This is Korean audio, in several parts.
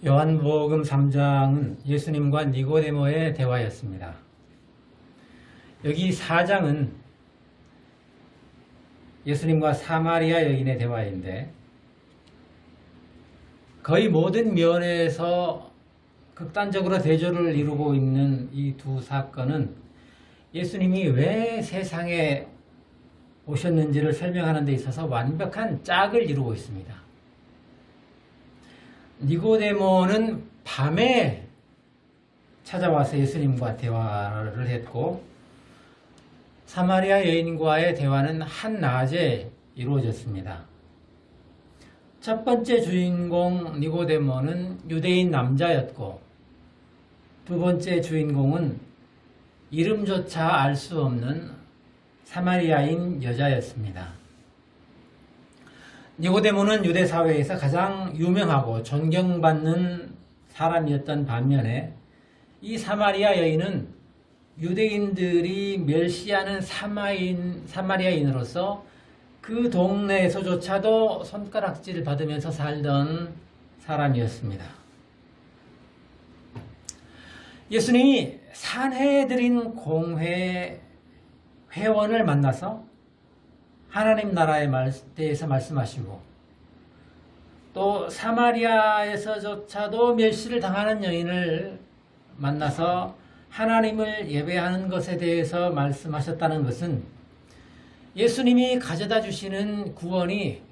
요한복음 3장은 예수님과 니고데모의 대화였습니다. 여기 4장은 예수님과 사마리아 여인의 대화인데 거의 모든 면에서 극단적으로 대조를 이루고 있는 이 두 사건은 예수님이 왜 세상에 오셨는지를 설명하는 데 있어서 완벽한 짝을 이루고 있습니다. 니고데모는 밤에 찾아와서 예수님과 대화를 했고 사마리아 여인과의 대화는 한낮에 이루어졌습니다. 첫 번째 주인공 니고데모는 유대인 남자였고 두 번째 주인공은 이름조차 알 수 없는 사마리아인 여자였습니다. 니고데모는 유대 사회에서 가장 유명하고 존경받는 사람이었던 반면에 이 사마리아 여인은 유대인들이 멸시하는 사마리아인으로서 그 동네에서조차도 손가락질을 받으면서 살던 사람이었습니다. 예수님이 산헤드린 공회 회원을 만나서 하나님 나라에 대해서 말씀하시고 또 사마리아에서조차도 멸시를 당하는 여인을 만나서 하나님을 예배하는 것에 대해서 말씀하셨다는 것은 예수님이 가져다 주시는 구원이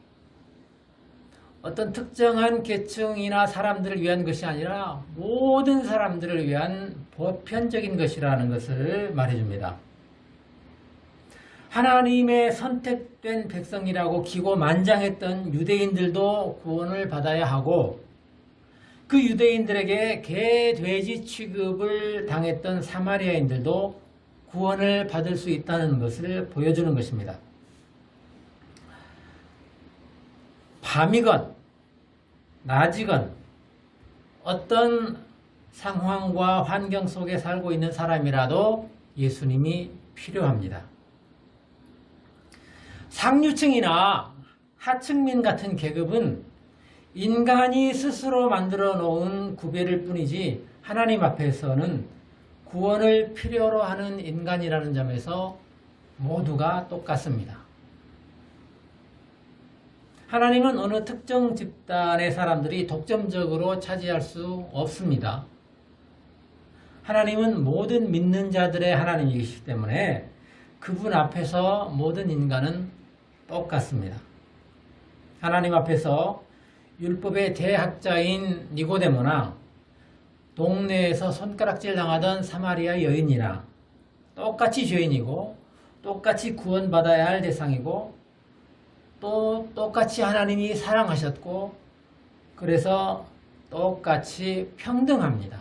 어떤 특정한 계층이나 사람들을 위한 것이 아니라 모든 사람들을 위한 보편적인 것이라는 것을 말해줍니다. 하나님의 선택된 백성이라고 기고만장했던 유대인들도 구원을 받아야 하고 그 유대인들에게 개, 돼지 취급을 당했던 사마리아인들도 구원을 받을 수 있다는 것을 보여주는 것입니다. 밤이건 낮이건 어떤 상황과 환경 속에 살고 있는 사람이라도 예수님이 필요합니다. 상류층이나 하층민 같은 계급은 인간이 스스로 만들어 놓은 구별일 뿐이지 하나님 앞에서는 구원을 필요로 하는 인간이라는 점에서 모두가 똑같습니다. 하나님은 어느 특정 집단의 사람들이 독점적으로 차지할 수 없습니다. 하나님은 모든 믿는 자들의 하나님이시기 때문에 그분 앞에서 모든 인간은 똑같습니다. 하나님 앞에서 율법의 대학자인 니고데모나 동네에서 손가락질 당하던 사마리아 여인이나 똑같이 죄인이고 똑같이 구원받아야 할 대상이고 또 똑같이 하나님이 사랑하셨고 그래서 똑같이 평등합니다.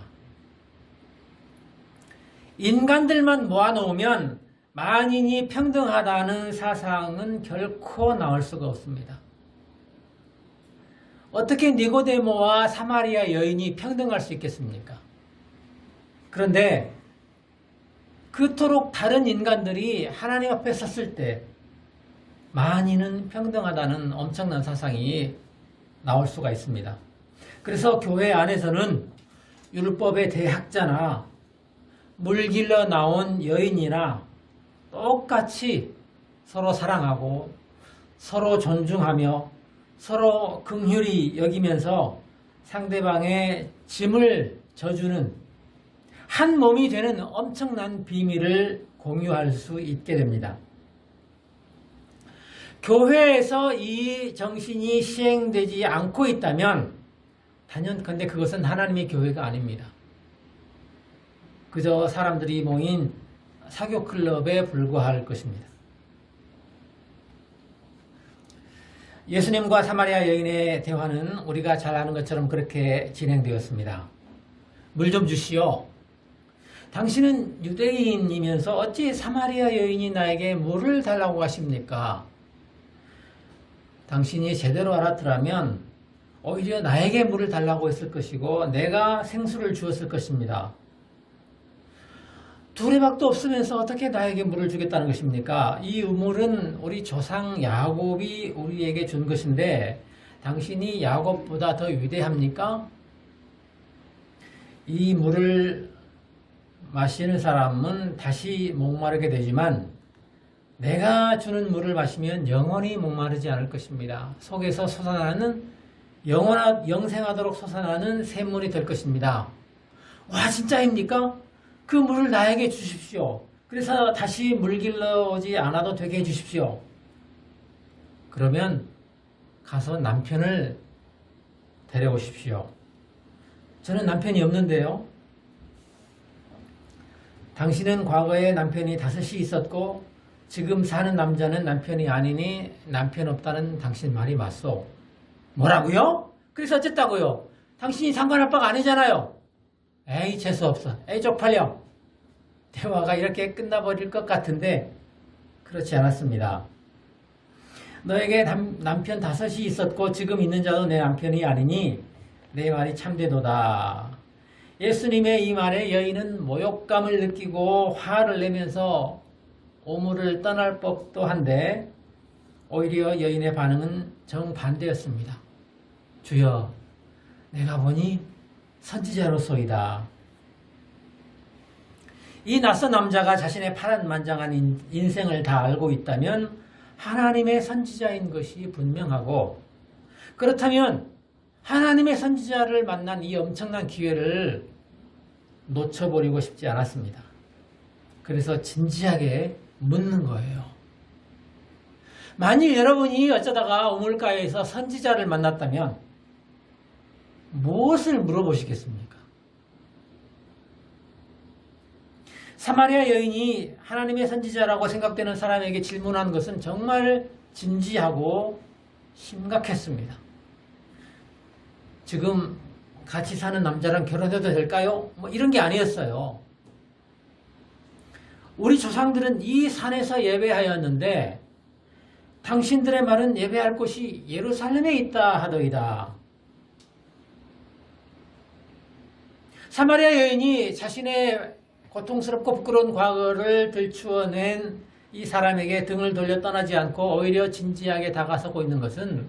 인간들만 모아놓으면 만인이 평등하다는 사상은 결코 나올 수가 없습니다. 어떻게 니고데모와 사마리아 여인이 평등할 수 있겠습니까? 그런데 그토록 다른 인간들이 하나님 앞에 섰을 때 만인은 평등하다는 엄청난 사상이 나올 수가 있습니다. 그래서 교회 안에서는 율법의 대학자나 물길러 나온 여인이나 똑같이 서로 사랑하고 서로 존중하며 서로 긍휼히 여기면서 상대방의 짐을 져주는 한 몸이 되는 엄청난 비밀을 공유할 수 있게 됩니다. 교회에서 이 정신이 시행되지 않고 있다면 단연컨대 그것은 하나님의 교회가 아닙니다. 그저 사람들이 모인 사교클럽에 불과할 것입니다. 예수님과 사마리아 여인의 대화는 우리가 잘 아는 것처럼 그렇게 진행되었습니다. 물 좀 주시오. 당신은 유대인이면서 어찌 사마리아 여인이 나에게 물을 달라고 하십니까? 당신이 제대로 알았더라면 오히려 나에게 물을 달라고 했을 것이고 내가 생수를 주었을 것입니다. 두레박도 없으면서 어떻게 나에게 물을 주겠다는 것입니까? 이 우물은 우리 조상 야곱이 우리에게 준 것인데 당신이 야곱보다 더 위대합니까? 이 물을 마시는 사람은 다시 목마르게 되지만 내가 주는 물을 마시면 영원히 목마르지 않을 것입니다. 속에서 솟아나는 영생하도록 솟아나는 샘물이 될 것입니다. 와, 진짜입니까? 그 물을 나에게 주십시오. 그래서 다시 물 길러 오지 않아도 되게 해주십시오. 그러면 가서 남편을 데려오십시오. 저는 남편이 없는데요. 당신은 과거에 남편이 5이 있었고 지금 사는 남자는 남편이 아니니 남편 없다는 당신 말이 맞소. 뭐라고요? 그래서 어쨌다고요? 당신이 상관할 바가 아니잖아요. 에이, 재수없어. 에이, 쪽팔려. 대화가 이렇게 끝나버릴 것 같은데 그렇지 않았습니다. 너에게 남편 5이 있었고 지금 있는 자도 내 남편이 아니니 내 말이 참되도다. 예수님의 이 말에 여인은 모욕감을 느끼고 화를 내면서 오물을 떠날 법도 한데 오히려 여인의 반응은 정반대였습니다. 주여, 내가 보니 선지자로소이다. 이 낯선 남자가 자신의 파란만장한 인생을 다 알고 있다면 하나님의 선지자인 것이 분명하고, 그렇다면 하나님의 선지자를 만난 이 엄청난 기회를 놓쳐버리고 싶지 않았습니다. 그래서 진지하게 묻는 거예요. 만일 여러분이 어쩌다가 우물가에서 선지자를 만났다면 무엇을 물어보시겠습니까? 사마리아 여인이 하나님의 선지자라고 생각되는 사람에게 질문한 것은 정말 진지하고 심각했습니다. 지금 같이 사는 남자랑 결혼해도 될까요? 뭐 이런 게 아니었어요. 우리 조상들은 이 산에서 예배하였는데 당신들의 말은 예배할 곳이 예루살렘에 있다 하더이다. 사마리아 여인이 자신의 고통스럽고 부끄러운 과거를 들추어낸 이 사람에게 등을 돌려 떠나지 않고 오히려 진지하게 다가서고 있는 것은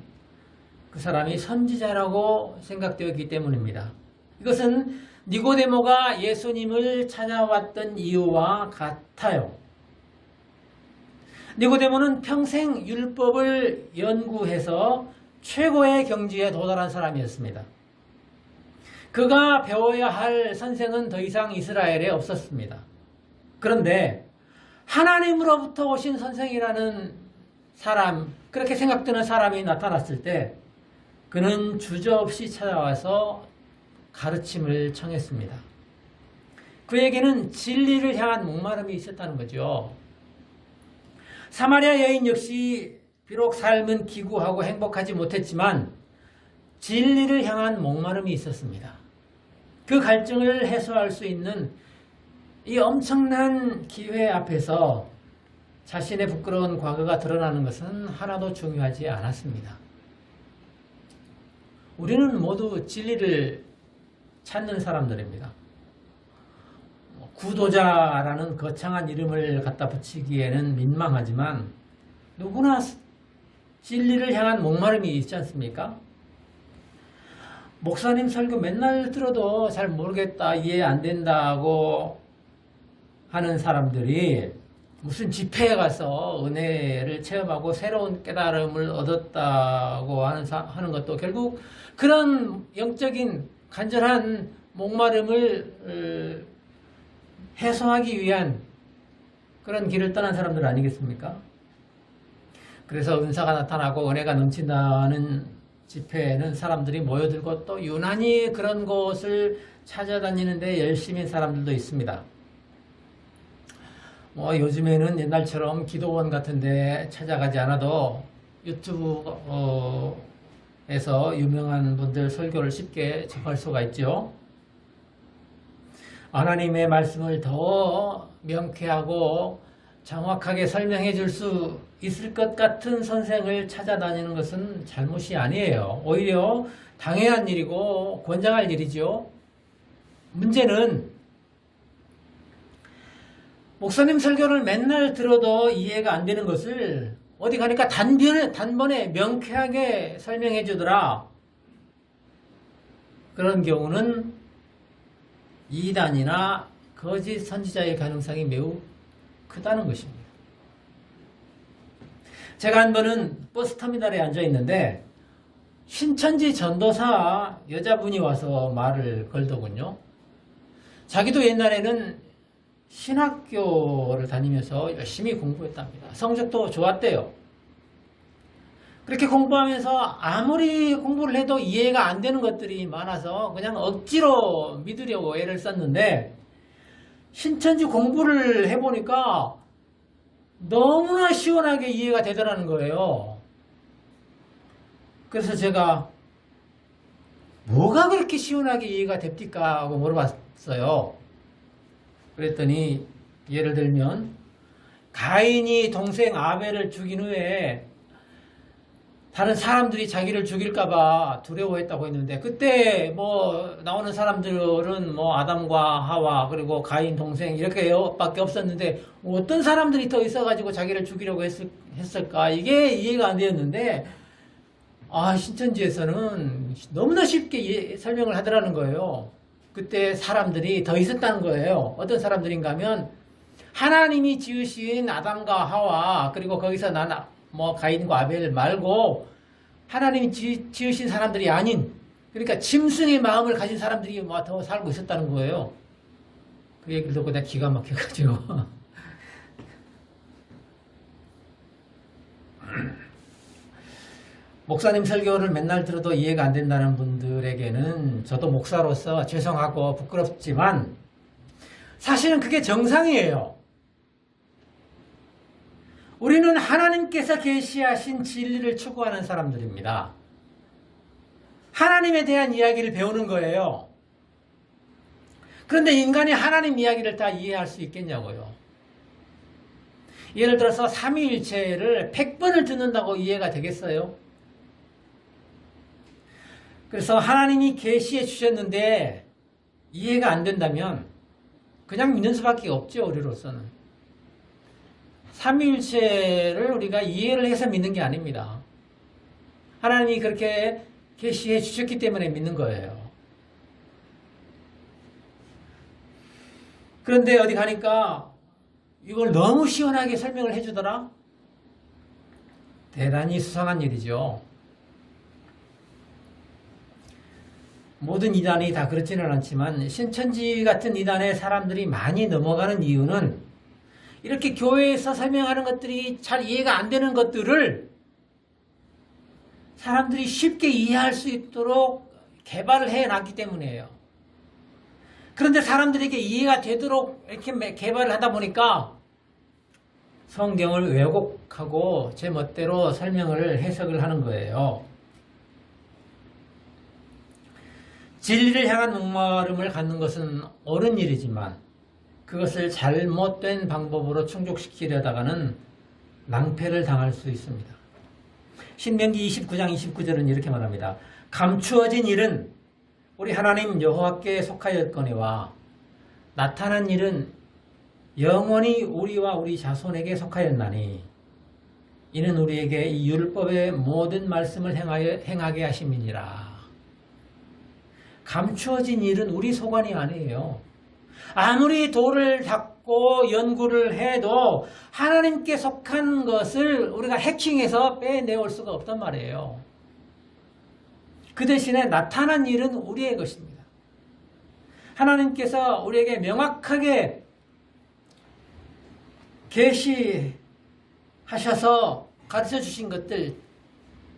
그 사람이 선지자라고 생각되었기 때문입니다. 이것은 니고데모가 예수님을 찾아왔던 이유와 같아요. 니고데모는 평생 율법을 연구해서 최고의 경지에 도달한 사람이었습니다. 그가 배워야 할 선생은 더 이상 이스라엘에 없었습니다. 그런데 하나님으로부터 오신 선생이라는 사람, 그렇게 생각되는 사람이 나타났을 때 그는 주저없이 찾아와서 가르침을 청했습니다. 그에게는 진리를 향한 목마름이 있었다는 거죠. 사마리아 여인 역시 비록 삶은 기구하고 행복하지 못했지만 진리를 향한 목마름이 있었습니다. 그 갈증을 해소할 수 있는 이 엄청난 기회 앞에서 자신의 부끄러운 과거가 드러나는 것은 하나도 중요하지 않았습니다. 우리는 모두 진리를 찾는 사람들입니다. 구도자라는 거창한 이름을 갖다 붙이기에는 민망하지만 누구나 진리를 향한 목마름이 있지 않습니까? 목사님 설교 맨날 들어도 잘 모르겠다, 이해 안 된다고 하는 사람들이 무슨 집회에 가서 은혜를 체험하고 새로운 깨달음을 얻었다고 하는 것도 결국 그런 영적인 간절한 목마름을 해소하기 위한 그런 길을 떠난 사람들 아니겠습니까? 그래서 은사가 나타나고 은혜가 넘친다는 집회에는 사람들이 모여들고 또 유난히 그런 곳을 찾아다니는데 열심인 사람들도 있습니다. 요즘에는 옛날처럼 기도원 같은데 찾아가지 않아도 유튜브에서 유명한 분들 설교를 쉽게 접할 수가 있죠. 하나님의 말씀을 더 명쾌하고 정확하게 설명해 줄 수 있을 것 같은 선생을 찾아다니는 것은 잘못이 아니에요. 오히려 당연한 일이고 권장할 일이죠. 문제는 목사님 설교를 맨날 들어도 이해가 안 되는 것을 어디 가니까 단번에 명쾌하게 설명해 주더라. 그런 경우는 이단이나 거짓 선지자의 가능성이 매우 크다는 것입니다. 제가 한 번은 버스터미널에 앉아 있는데 신천지 전도사 여자분이 와서 말을 걸더군요. 자기도 옛날에는 신학교를 다니면서 열심히 공부했답니다. 성적도 좋았대요. 그렇게 공부하면서 아무리 공부를 해도 이해가 안 되는 것들이 많아서 그냥 억지로 믿으려고 애를 썼는데 신천지 공부를 해보니까 너무나 시원하게 이해가 되더라는 거예요. 그래서 제가 뭐가 그렇게 시원하게 이해가 됩니까? 하고 물어봤어요. 그랬더니 예를 들면 가인이 동생 아벨을 죽인 후에 다른 사람들이 자기를 죽일까봐 두려워했다고 했는데 그때 뭐 나오는 사람들은 뭐 아담과 하와 그리고 가인 동생 이렇게 밖에 없었는데 어떤 사람들이 더 있어가지고 자기를 죽이려고 했을까 이게 이해가 안 되었는데 신천지에서는 너무나 쉽게 설명을 하더라는 거예요. 그때 사람들이 더 있었다는 거예요. 어떤 사람들인가 하면 하나님이 지으신 아담과 하와 그리고 거기서 가인과 아벨 말고 하나님이 지으신 사람들이 아닌 그러니까 짐승의 마음을 가진 사람들이 더 살고 있었다는 거예요. 그 얘기를 듣고 내가 기가 막혀가지고 목사님 설교를 맨날 들어도 이해가 안 된다는 분들에게는 저도 목사로서 죄송하고 부끄럽지만 사실은 그게 정상이에요. 우리는 하나님께서 계시하신 진리를 추구하는 사람들입니다. 하나님에 대한 이야기를 배우는 거예요. 그런데 인간이 하나님 이야기를 다 이해할 수 있겠냐고요. 예를 들어서 삼위일체를 100번을 듣는다고 이해가 되겠어요? 그래서 하나님이 계시해 주셨는데 이해가 안 된다면 그냥 믿는 수밖에 없죠. 우리로서는. 삼위일체를 우리가 이해를 해서 믿는 게 아닙니다. 하나님이 그렇게 계시해 주셨기 때문에 믿는 거예요. 그런데 어디 가니까 이걸 너무 시원하게 설명을 해주더라? 대단히 수상한 일이죠. 모든 이단이 다 그렇지는 않지만 신천지 같은 이단의 사람들이 많이 넘어가는 이유는 이렇게 교회에서 설명하는 것들이 잘 이해가 안 되는 것들을 사람들이 쉽게 이해할 수 있도록 개발을 해놨기 때문이에요. 그런데 사람들에게 이해가 되도록 이렇게 개발을 하다 보니까 성경을 왜곡하고 제 멋대로 설명을 해석을 하는 거예요. 진리를 향한 목마름을 갖는 것은 옳은 일이지만 그것을 잘못된 방법으로 충족시키려다가는 낭패를 당할 수 있습니다. 신명기 29장 29절은 이렇게 말합니다. 감추어진 일은 우리 하나님 여호와께 속하였거니와 나타난 일은 영원히 우리와 우리 자손에게 속하였나니 이는 우리에게 이 율법의 모든 말씀을 행하게 하심이니라. 감추어진 일은 우리 소관이 아니에요. 아무리 돌을 닦고 연구를 해도 하나님께 속한 것을 우리가 해킹해서 빼내올 수가 없단 말이에요. 그 대신에 나타난 일은 우리의 것입니다. 하나님께서 우리에게 명확하게 계시하셔서 가르쳐 주신 것들,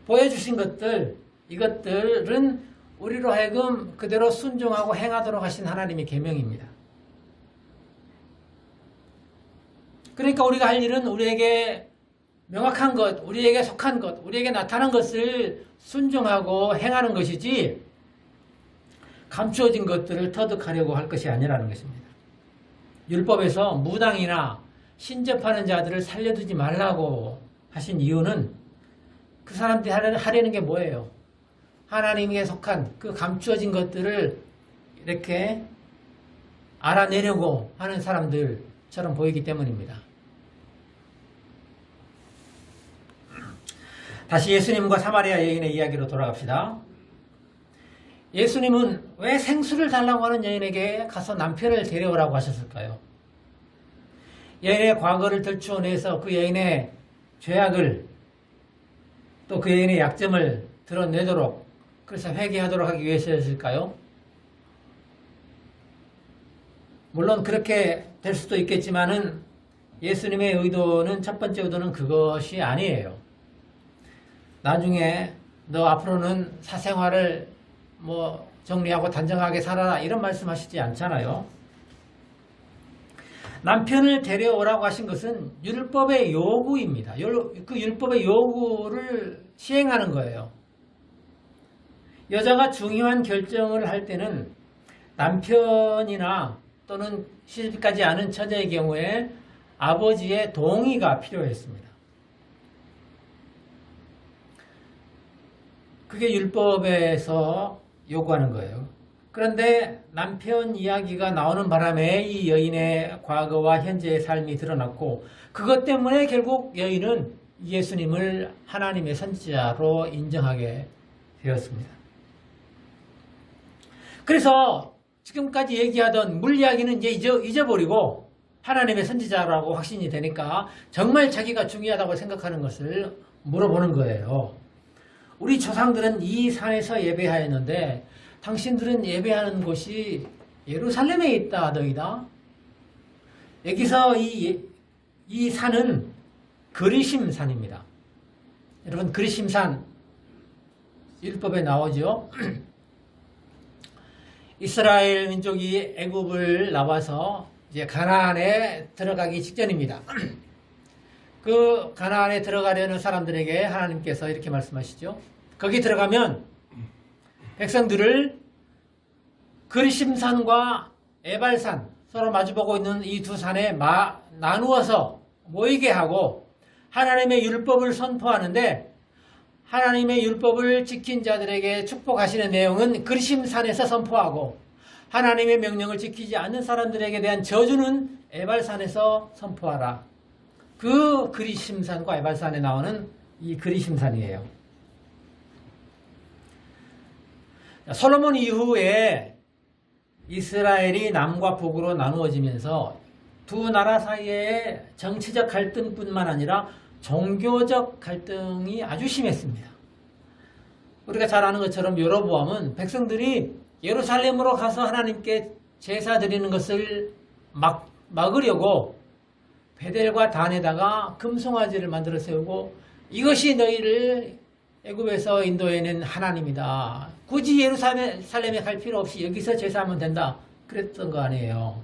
보여주신 것들, 이것들은 우리로 하여금 그대로 순종하고 행하도록 하신 하나님의 계명입니다. 그러니까 우리가 할 일은 우리에게 명확한 것, 우리에게 속한 것, 우리에게 나타난 것을 순종하고 행하는 것이지 감추어진 것들을 터득하려고 할 것이 아니라는 것입니다. 율법에서 무당이나 신접하는 자들을 살려두지 말라고 하신 이유는 그 사람들이 하려는 게 뭐예요? 하나님께 속한 그 감추어진 것들을 이렇게 알아내려고 하는 사람들처럼 보이기 때문입니다. 다시 예수님과 사마리아 여인의 이야기로 돌아갑시다. 예수님은 왜 생수를 달라고 하는 여인에게 가서 남편을 데려오라고 하셨을까요? 여인의 과거를 들추어내서 그 여인의 죄악을 또 그 여인의 약점을 드러내도록 그래서 회개하도록 하기 위해서였을까요? 물론 그렇게 될 수도 있겠지만은 예수님의 의도는 첫 번째 의도는 그것이 아니에요. 나중에 너 앞으로는 사생활을 정리하고 단정하게 살아라 이런 말씀하시지 않잖아요. 남편을 데려오라고 하신 것은 율법의 요구입니다. 그 율법의 요구를 시행하는 거예요. 여자가 중요한 결정을 할 때는 남편이나 또는 시집가지 않은 처자의 경우에 아버지의 동의가 필요했습니다. 그게 율법에서 요구하는 거예요. 그런데 남편 이야기가 나오는 바람에 이 여인의 과거와 현재의 삶이 드러났고 그것 때문에 결국 여인은 예수님을 하나님의 선지자로 인정하게 되었습니다. 그래서 지금까지 얘기하던 물 이야기는 이제 잊어버리고 하나님의 선지자라고 확신이 되니까 정말 자기가 중요하다고 생각하는 것을 물어보는 거예요. 우리 조상들은 이 산에서 예배하였는데 당신들은 예배하는 곳이 예루살렘에 있다 하더이다. 여기서 이 산은 그리심산입니다. 여러분 그리심산 율법에 나오죠. 이스라엘 민족이 애굽을 나와서 이제 가나안에 들어가기 직전입니다. 그 가나안에 들어가려는 사람들에게 하나님께서 이렇게 말씀하시죠. 거기 들어가면 백성들을 그리심산과 에발산 서로 마주보고 있는 이 두 산에 나누어서 모이게 하고 하나님의 율법을 선포하는데 하나님의 율법을 지킨 자들에게 축복하시는 내용은 그리심산에서 선포하고 하나님의 명령을 지키지 않는 사람들에게 대한 저주는 에발산에서 선포하라. 그 그리심산과 에발산에 나오는 이 그리심산이에요. 솔로몬 이후에 이스라엘이 남과 북으로 나누어지면서 두 나라 사이에 정치적 갈등뿐만 아니라 종교적 갈등이 아주 심했습니다. 우리가 잘 아는 것처럼 여로보암은 백성들이 예루살렘으로 가서 하나님께 제사 드리는 것을 막으려고 베델과 단에다가 금송아지를 만들어 세우고 이것이 너희를 애굽에서 인도해낸 하나님이다. 굳이 예루살렘에 갈 필요 없이 여기서 제사하면 된다. 그랬던 거 아니에요.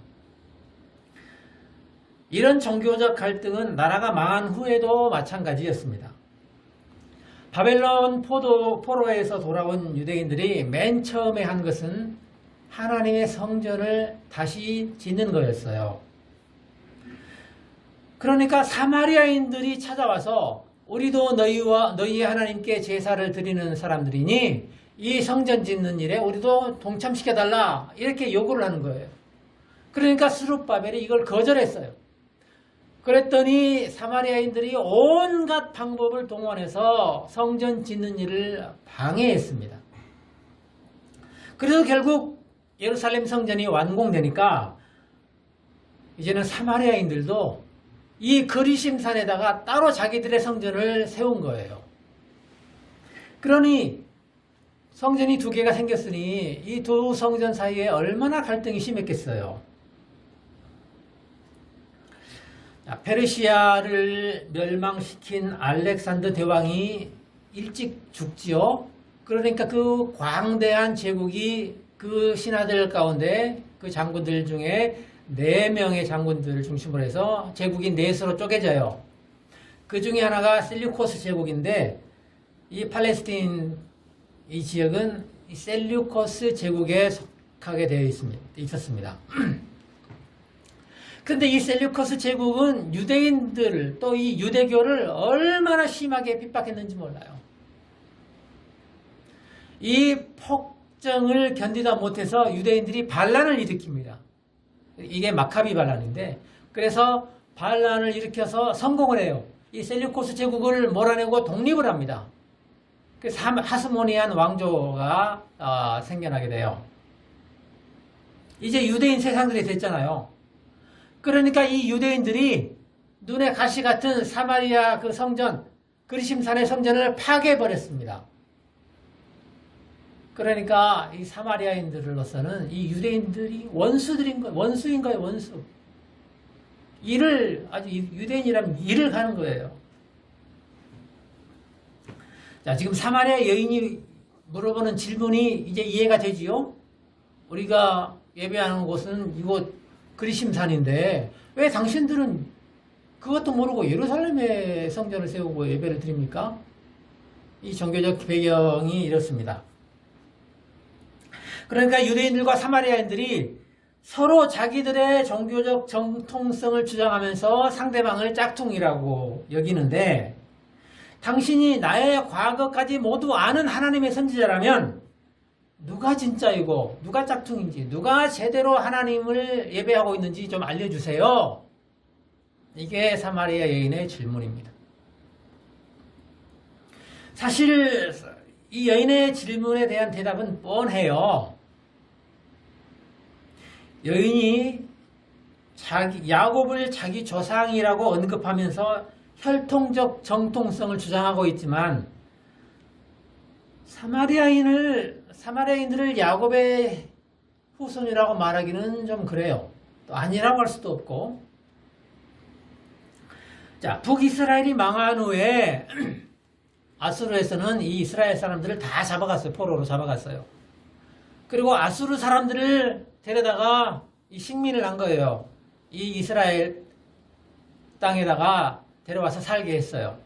이런 종교적 갈등은 나라가 망한 후에도 마찬가지였습니다. 바벨론 포로에서 돌아온 유대인들이 맨 처음에 한 것은 하나님의 성전을 다시 짓는 거였어요. 그러니까 사마리아인들이 찾아와서 우리도 너희 하나님께 제사를 드리는 사람들이니 이 성전 짓는 일에 우리도 동참시켜달라 이렇게 요구를 하는 거예요. 그러니까 스룹바벨이 이걸 거절했어요. 그랬더니 사마리아인들이 온갖 방법을 동원해서 성전 짓는 일을 방해했습니다. 그래서 결국 예루살렘 성전이 완공되니까 이제는 사마리아인들도 이 그리심산에다가 따로 자기들의 성전을 세운 거예요. 그러니 성전이 두 개가 생겼으니 이 두 성전 사이에 얼마나 갈등이 심했겠어요. 페르시아를 멸망시킨 알렉산더 대왕이 일찍 죽지요. 그러니까 그 광대한 제국이 그 신하들 가운데 그 장군들 중에 4명의 장군들을 중심으로 해서 제국이 넷으로 쪼개져요. 그 중에 하나가 셀류코스 제국인데 이 팔레스틴 이 지역은 이 셀류코스 제국에 속하게 되어 있었습니다. 근데 이 셀류커스 제국은 유대인들 또 이 유대교를 얼마나 심하게 핍박했는지 몰라요. 이 폭정을 견디다 못해서 유대인들이 반란을 일으킵니다. 이게 마카비 반란인데 그래서 반란을 일으켜서 성공을 해요. 이 셀류코스 제국을 몰아내고 독립을 합니다. 그래서 하스모니안 왕조가 생겨나게 돼요. 이제 유대인 세상들이 됐잖아요. 그러니까 이 유대인들이 눈에 가시 같은 사마리아 그 성전, 그리심산의 성전을 파괴해버렸습니다. 그러니까 이 사마리아인들로서는 이 유대인들이 원수인 거예요, 원수. 아주 유대인이라면 일을 가는 거예요. 자, 지금 사마리아 여인이 물어보는 질문이 이제 이해가 되지요? 우리가 예배하는 곳은 이곳 그리심산인데 왜 당신들은 그것도 모르고 예루살렘에 성전을 세우고 예배를 드립니까? 이 종교적 배경이 이렇습니다. 그러니까 유대인들과 사마리아인들이 서로 자기들의 종교적 정통성을 주장하면서 상대방을 짝퉁이라고 여기는데, 당신이 나의 과거까지 모두 아는 하나님의 선지자라면 누가 진짜이고 누가 짝퉁인지, 누가 제대로 하나님을 예배하고 있는지 좀 알려주세요. 이게 사마리아 여인의 질문입니다. 사실 이 여인의 질문에 대한 대답은 뻔해요. 여인이 야곱을 자기 조상이라고 언급하면서 혈통적 정통성을 주장하고 있지만, 사마리아인들을 야곱의 후손이라고 말하기는 좀 그래요. 또 아니라고 할 수도 없고. 자, 북이스라엘이 망한 후에 아수르에서는 이 이스라엘 사람들을 다 잡아갔어요. 포로로 잡아갔어요. 그리고 아수르 사람들을 데려다가 이 식민을 한 거예요. 이 이스라엘 땅에다가 데려와서 살게 했어요.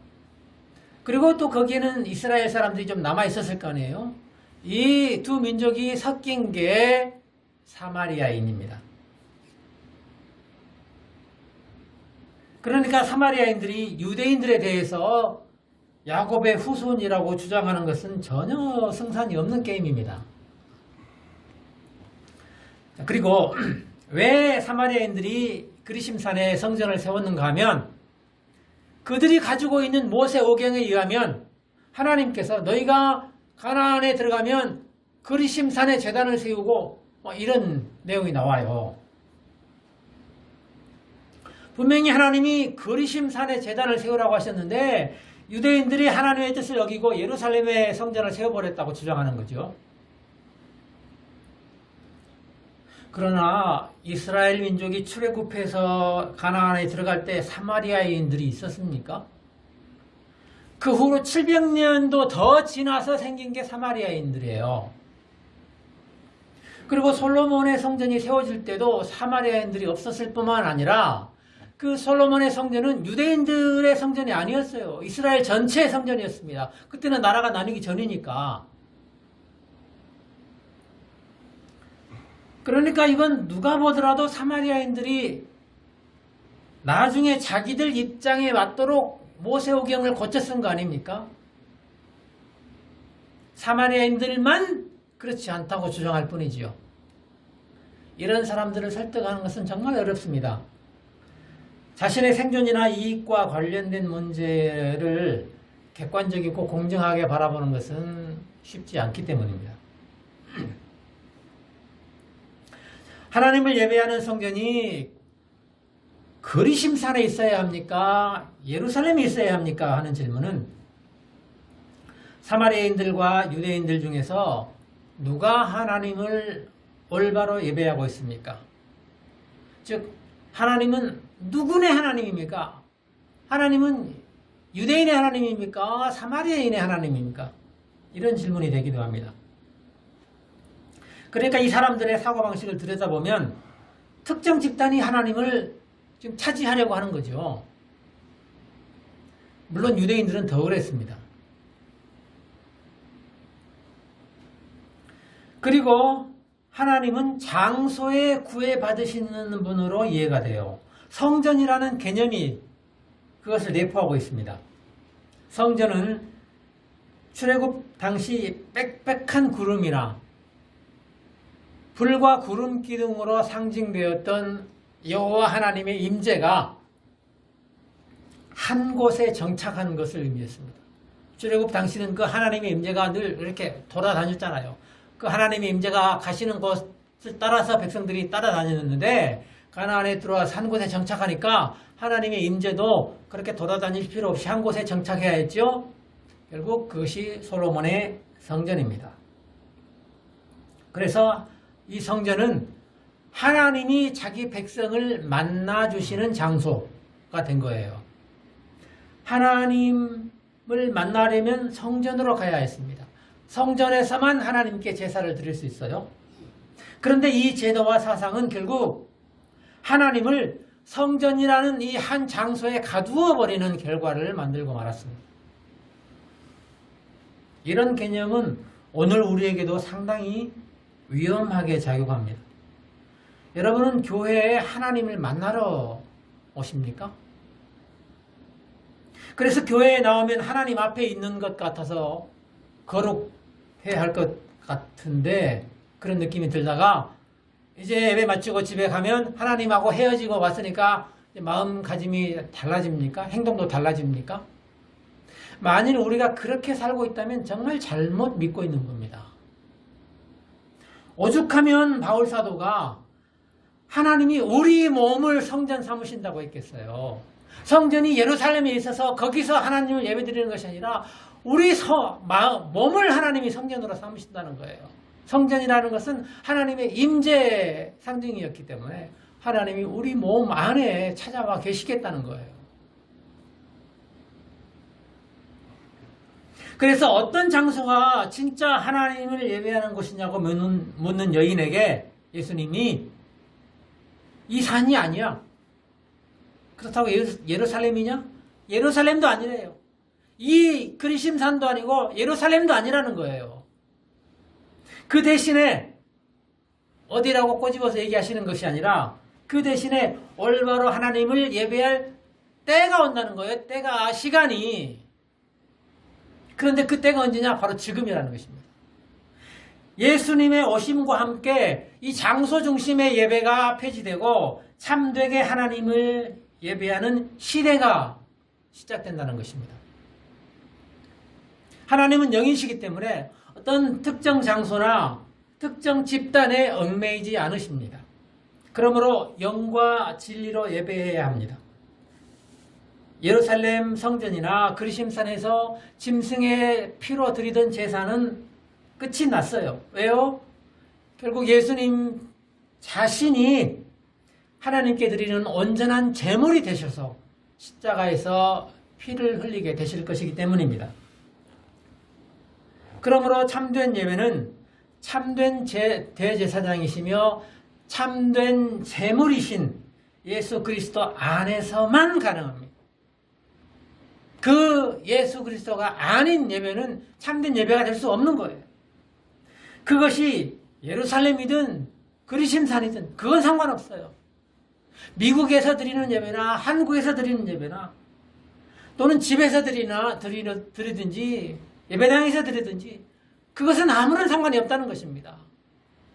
그리고 또 거기에는 이스라엘 사람들이 좀 남아 있었을 거 아니에요. 이 두 민족이 섞인 게 사마리아인입니다. 그러니까 사마리아인들이 유대인들에 대해서 야곱의 후손이라고 주장하는 것은 전혀 승산이 없는 게임입니다. 그리고 왜 사마리아인들이 그리심산에 성전을 세웠는가 하면, 그들이 가지고 있는 모세 오경에 의하면 하나님께서 너희가 가나안에 들어가면 그리심산에 제단을 세우고 이런 내용이 나와요. 분명히 하나님이 그리심산에 제단을 세우라고 하셨는데 유대인들이 하나님의 뜻을 여기고 예루살렘에 성전을 세워버렸다고 주장하는 거죠. 그러나 이스라엘 민족이 출애굽해서 가나안에 들어갈 때 사마리아인들이 있었습니까? 그 후로 700년도 더 지나서 생긴 게 사마리아인들이에요. 그리고 솔로몬의 성전이 세워질 때도 사마리아인들이 없었을 뿐만 아니라 그 솔로몬의 성전은 유대인들의 성전이 아니었어요. 이스라엘 전체의 성전이었습니다. 그때는 나라가 나뉘기 전이니까. 그러니까 이건 누가 보더라도 사마리아인들이 나중에 자기들 입장에 맞도록 모세오경을 고쳐 쓴 거 아닙니까? 사마리아인들만 그렇지 않다고 주장할 뿐이지요. 이런 사람들을 설득하는 것은 정말 어렵습니다. 자신의 생존이나 이익과 관련된 문제를 객관적이고 공정하게 바라보는 것은 쉽지 않기 때문입니다. 하나님을 예배하는 성전이 그리심산에 있어야 합니까? 예루살렘에 있어야 합니까? 하는 질문은 사마리아인들과 유대인들 중에서 누가 하나님을 올바로 예배하고 있습니까? 즉 하나님은 누구네 하나님입니까? 하나님은 유대인의 하나님입니까? 사마리아인의 하나님입니까? 이런 질문이 되기도 합니다. 그러니까 이 사람들의 사고방식을 들여다보면 특정 집단이 하나님을 지금 차지하려고 하는 거죠. 물론 유대인들은 더 그랬습니다. 그리고 하나님은 장소에 구애받으시는 분으로 이해가 돼요. 성전이라는 개념이 그것을 내포하고 있습니다. 성전은 출애굽 당시 빽빽한 구름이나 불과 구름 기둥으로 상징되었던 여호와 하나님의 임재가 한 곳에 정착한 것을 의미했습니다. 출애굽 당시는 그 하나님의 임재가 늘 이렇게 돌아다녔잖아요. 그 하나님의 임재가 가시는 곳을 따라서 백성들이 따라다녔는데 가나안에 들어와서 한 곳에 정착하니까 하나님의 임재도 그렇게 돌아다닐 필요 없이 한 곳에 정착해야 했죠. 결국 그것이 솔로몬의 성전입니다. 그래서 이 성전은 하나님이 자기 백성을 만나주시는 장소가 된 거예요. 하나님을 만나려면 성전으로 가야 했습니다. 성전에서만 하나님께 제사를 드릴 수 있어요. 그런데 이 제도와 사상은 결국 하나님을 성전이라는 이 한 장소에 가두어 버리는 결과를 만들고 말았습니다. 이런 개념은 오늘 우리에게도 상당히 위험하게 작용합니다. 여러분은 교회에 하나님을 만나러 오십니까? 그래서 교회에 나오면 하나님 앞에 있는 것 같아서 거룩해야 할 것 같은데 그런 느낌이 들다가 이제 예배 마치고 집에 가면 하나님하고 헤어지고 왔으니까 마음가짐이 달라집니까? 행동도 달라집니까? 만일 우리가 그렇게 살고 있다면 정말 잘못 믿고 있는 겁니다. 오죽하면 바울사도가 하나님이 우리 몸을 성전 삼으신다고 했겠어요. 성전이 예루살렘에 있어서 거기서 하나님을 예배드리는 것이 아니라 우리 몸을 하나님이 성전으로 삼으신다는 거예요. 성전이라는 것은 하나님의 임재 상징이었기 때문에 하나님이 우리 몸 안에 찾아와 계시겠다는 거예요. 그래서 어떤 장소가 진짜 하나님을 예배하는 곳이냐고 묻는 여인에게 예수님이 이 산이 아니야. 그렇다고 예루살렘이냐? 예루살렘도 아니래요. 이 그리심산도 아니고 예루살렘도 아니라는 거예요. 그 대신에 어디라고 꼬집어서 얘기하시는 것이 아니라 그 대신에 올바로 하나님을 예배할 때가 온다는 거예요. 때가, 시간이. 그런데 그 때가 언제냐? 바로 지금이라는 것입니다. 예수님의 오심과 함께 이 장소 중심의 예배가 폐지되고 참되게 하나님을 예배하는 시대가 시작된다는 것입니다. 하나님은 영이시기 때문에 어떤 특정 장소나 특정 집단에 얽매이지 않으십니다. 그러므로 영과 진리로 예배해야 합니다. 예루살렘 성전이나 그리심산에서 짐승의 피로 드리던 제사는 끝이 났어요. 왜요? 결국 예수님 자신이 하나님께 드리는 온전한 제물이 되셔서 십자가에서 피를 흘리게 되실 것이기 때문입니다. 그러므로 참된 예배는 참된 대제사장이시며 참된 제물이신 예수 그리스도 안에서만 가능합니다. 그 예수 그리스도가 아닌 예배는 참된 예배가 될 수 없는 거예요. 그것이 예루살렘이든 그리심산이든 그건 상관없어요. 미국에서 드리는 예배나 한국에서 드리는 예배나 또는 집에서 드리든지 예배당에서 드리든지 그것은 아무런 상관이 없다는 것입니다.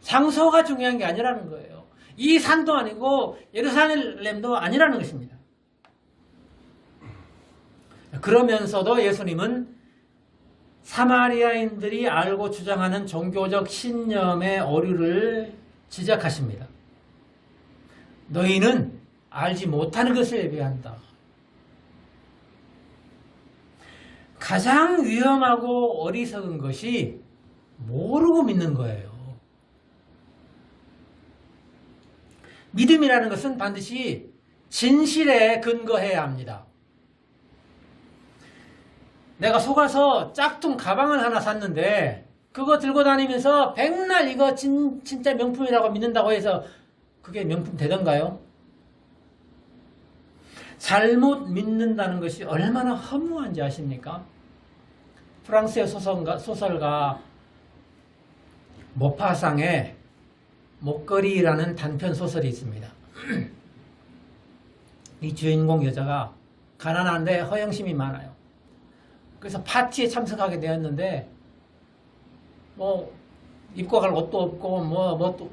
장소가 중요한 게 아니라는 거예요. 이 산도 아니고 예루살렘도 아니라는 것입니다. 그러면서도 예수님은 사마리아인들이 알고 주장하는 종교적 신념의 오류를 지적하십니다. 너희는 알지 못하는 것을 예배한다. 가장 위험하고 어리석은 것이 모르고 믿는 거예요. 믿음이라는 것은 반드시 진실에 근거해야 합니다. 내가 속아서 짝퉁 가방을 하나 샀는데 그거 들고 다니면서 백날 이거 진짜 명품이라고 믿는다고 해서 그게 명품 되던가요? 잘못 믿는다는 것이 얼마나 허무한지 아십니까? 프랑스의 소설가 모파상의 목걸이라는 단편 소설이 있습니다. 이 주인공 여자가 가난한데 허영심이 많아요. 그래서 파티에 참석하게 되었는데 입고 갈 옷도 없고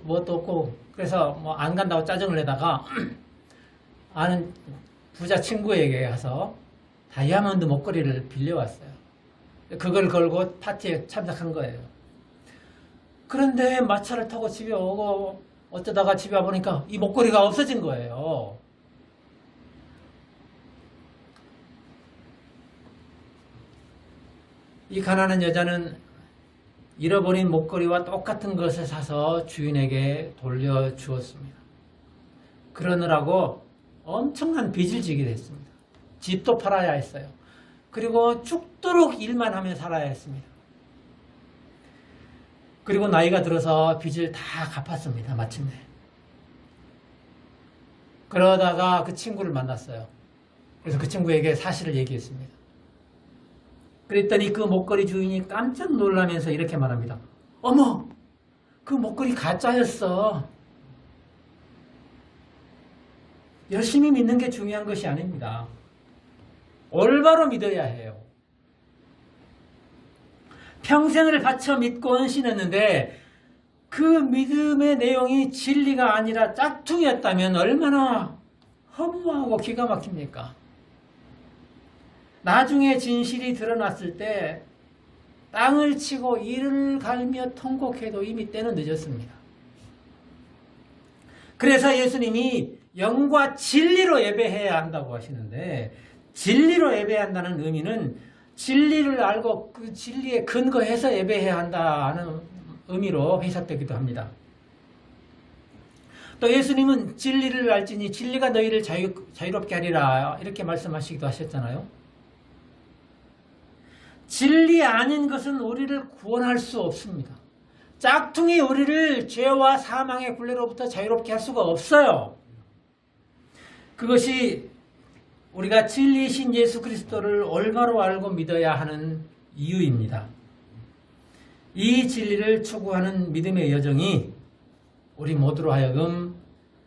뭣도 없고 그래서 안 간다고 짜증을 내다가 아는 부자 친구에게 가서 다이아몬드 목걸이를 빌려왔어요. 그걸 걸고 파티에 참석한 거예요. 그런데 마차를 타고 집에 오고 어쩌다가 집에 와보니까 이 목걸이가 없어진 거예요. 이 가난한 여자는 잃어버린 목걸이와 똑같은 것을 사서 주인에게 돌려주었습니다. 그러느라고 엄청난 빚을 지게 됐습니다. 집도 팔아야 했어요. 그리고 죽도록 일만 하며 살아야 했습니다. 그리고 나이가 들어서 빚을 다 갚았습니다. 마침내. 그러다가 그 친구를 만났어요. 그래서 그 친구에게 사실을 얘기했습니다. 그랬더니 그 목걸이 주인이 깜짝 놀라면서 이렇게 말합니다. 어머! 그 목걸이 가짜였어. 열심히 믿는 게 중요한 것이 아닙니다. 올바로 믿어야 해요. 평생을 바쳐 믿고 헌신했는데 그 믿음의 내용이 진리가 아니라 짝퉁이었다면 얼마나 허무하고 기가 막힙니까? 나중에 진실이 드러났을 때 땅을 치고 이를 갈며 통곡해도 이미 때는 늦었습니다. 그래서 예수님이 영과 진리로 예배해야 한다고 하시는데, 진리로 예배한다는 의미는 진리를 알고 그 진리에 근거해서 예배해야 한다는 의미로 해석되기도 합니다. 또 예수님은 진리를 알지니 진리가 너희를 자유롭게 하리라 이렇게 말씀하시기도 하셨잖아요. 진리 아닌 것은 우리를 구원할 수 없습니다. 짝퉁이 우리를 죄와 사망의 굴레로부터 자유롭게 할 수가 없어요. 그것이 우리가 진리이신 예수 그리스도를 올바로 알고 믿어야 하는 이유입니다. 이 진리를 추구하는 믿음의 여정이 우리 모두로 하여금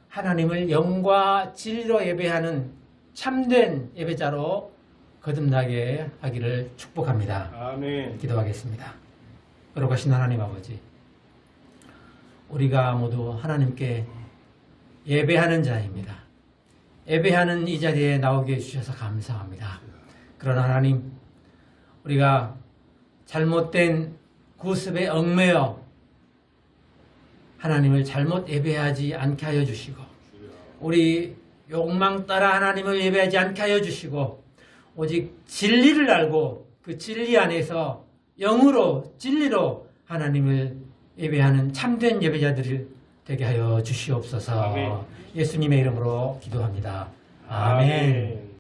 하나님을 영과 진리로 예배하는 참된 예배자로 거듭나게 하기를 축복합니다. 아멘. 기도하겠습니다. 거룩하신 하나님 아버지, 우리가 모두 하나님께 예배하는 자입니다. 예배하는 이 자리에 나오게 해주셔서 감사합니다. 그러나 하나님, 우리가 잘못된 구습에 얽매여 하나님을 잘못 예배하지 않게 하여 주시고, 우리 욕망 따라 하나님을 예배하지 않게 하여 주시고, 오직 진리를 알고 그 진리 안에서 영으로 진리로 하나님을 예배하는 참된 예배자들이 되게 하여 주시옵소서. 아멘. 예수님의 이름으로 기도합니다. 아멘.